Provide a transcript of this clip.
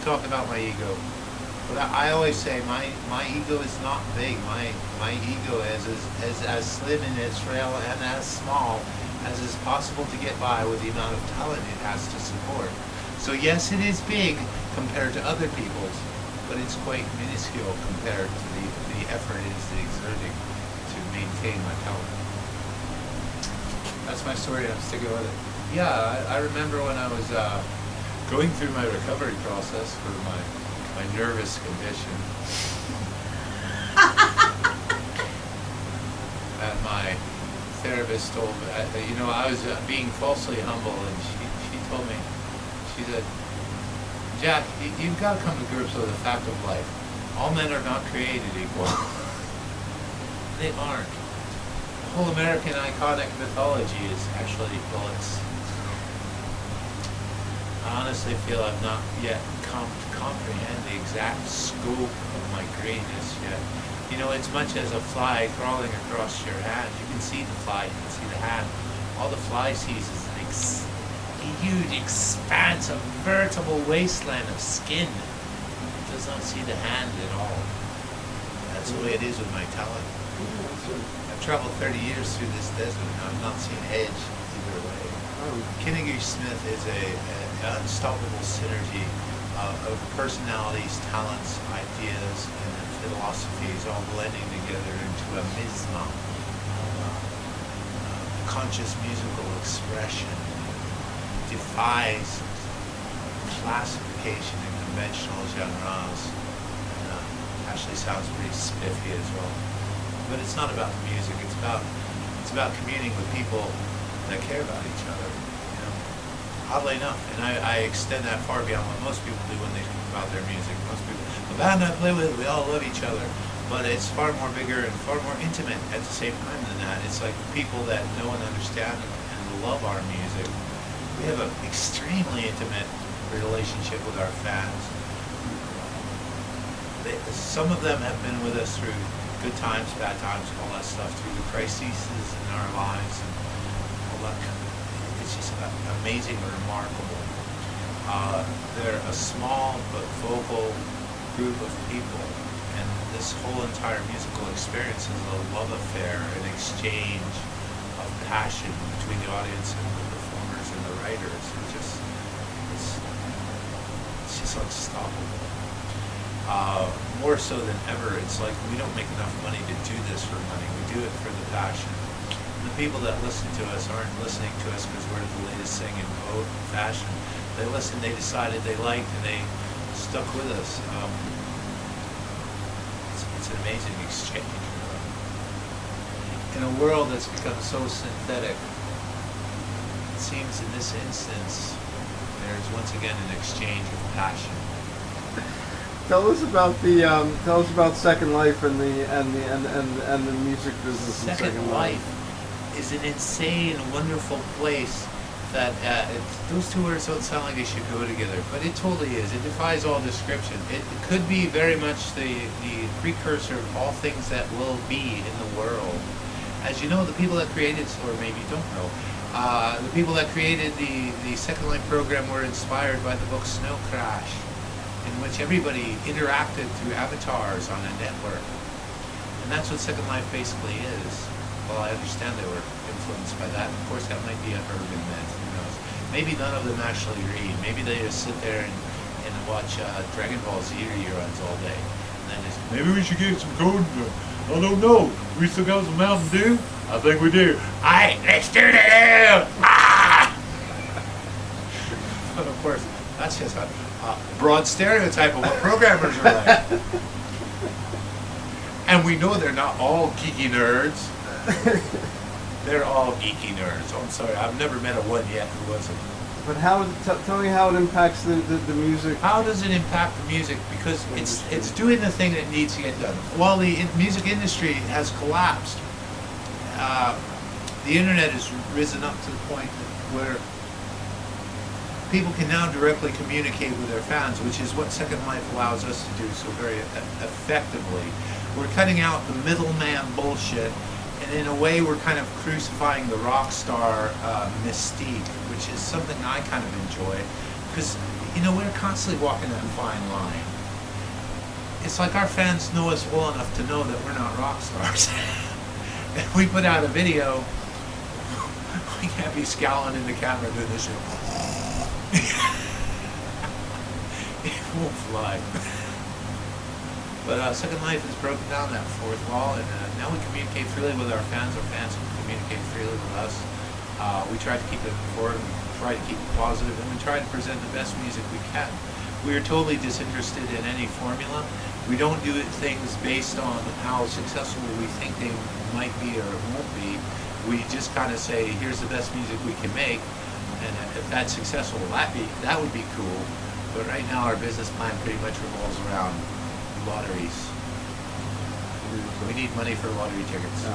talk about my ego. But I always say my ego is not big. My ego is as slim and as frail and as small as is possible to get by with the amount of talent it has to support. So yes, it is big compared to other people's, but it's quite minuscule compared to the effort it is exerting to maintain my talent. That's my story, I'm sticking with it. Yeah, I remember when I was going through my recovery process for my nervous condition. And my therapist told me, I was being falsely humble, and she told me, she said, Jack, you've got to come to grips with the fact of life. All men are not created equal. They aren't. The whole American iconic mythology is actually bullets. I honestly feel I've not yet come to comprehend the exact scope of my greatness yet. As much as a fly crawling across your hand, you can see the fly, you can see the hand. All the fly sees is a huge expanse, a veritable wasteland of skin. It does not see the hand at all. That's the way it is with my talent. I've traveled 30 years through this desert and I've not seen edge either way. Kinagree.mov is an unstoppable synergy of personalities, talents, ideas, and philosophies all blending together into a miasma of conscious musical expression. Defies classification in conventional genres. Actually sounds pretty spiffy as well. But it's not about the music. It's about communing with people that care about each other. Oddly enough, and I extend that far beyond what most people do when they think about their music. Most people, the band I play with, we all love each other, but it's far more bigger and far more intimate at the same time than that. It's like people that know and understand and love our music. We have an extremely intimate relationship with our fans. Some of them have been with us through good times, bad times, all that stuff, through the crises in our lives and all that kind of. It's just amazing and remarkable. They're a small but vocal group of people, and this whole entire musical experience is a love affair, an exchange of passion between the audience and the performers and the writers. It's just unstoppable. More so than ever, it's like we don't make enough money to do this for money. We do it for the passion. The people that listen to us aren't listening to us because we're the latest thing in vogue fashion. They listened, they decided they liked, and they stuck with us. It's an amazing exchange. In a world that's become so synthetic, it seems in this instance there's once again an exchange of passion. Tell us about Second Life and the music business. Second Life is an insane, wonderful place that those two words don't sound like they should go together, but it totally is. It defies all description. It could be very much the precursor of all things that will be in the world. As you know, the people that created, or maybe you don't know, the people that created the Second Life program were inspired by the book Snow Crash, in which everybody interacted through avatars on a network. And that's what Second Life basically is. Well, I understand they were influenced by that. Of course, that might be an urban myth. Who knows? Maybe none of them actually read. Maybe they just sit there and watch Dragon Ball Z reruns all day. And then just, maybe we should get some code. I don't know. We still got some Mountain Dew? I think we do. Alright, let's do it! Ah! But of course, that's just a broad stereotype of what programmers are like. And we know they're not all geeky nerds. They're all geeky nerds. Oh, I'm sorry, I've never met a one yet who wasn't. But tell me how it impacts the music. How does it impact the music? Because it's doing the thing that needs to get done. While the music industry has collapsed, the internet has risen up to the point where people can now directly communicate with their fans, which is what Second Life allows us to do so very effectively. We're cutting out the middleman bullshit, and in a way we're kind of crucifying the rock star mystique, which is something I kind of enjoy, because, you know, we're constantly walking that fine line. It's like our fans know us well enough to know that we're not rock stars. If we put out a video, we can't be scowling in the camera doing this shit. It won't fly. But Second Life has broken down that fourth wall, and now we communicate freely with our fans. Our fans can communicate freely with us. We try to keep it forward, we try to keep it positive, and we try to present the best music we can. We are totally disinterested in any formula. We don't do things based on how successful we think they might be or won't be. We just kind of say, here's the best music we can make, and if that's successful, that would be cool. But right now our business plan pretty much revolves around lotteries. We need money for lottery tickets.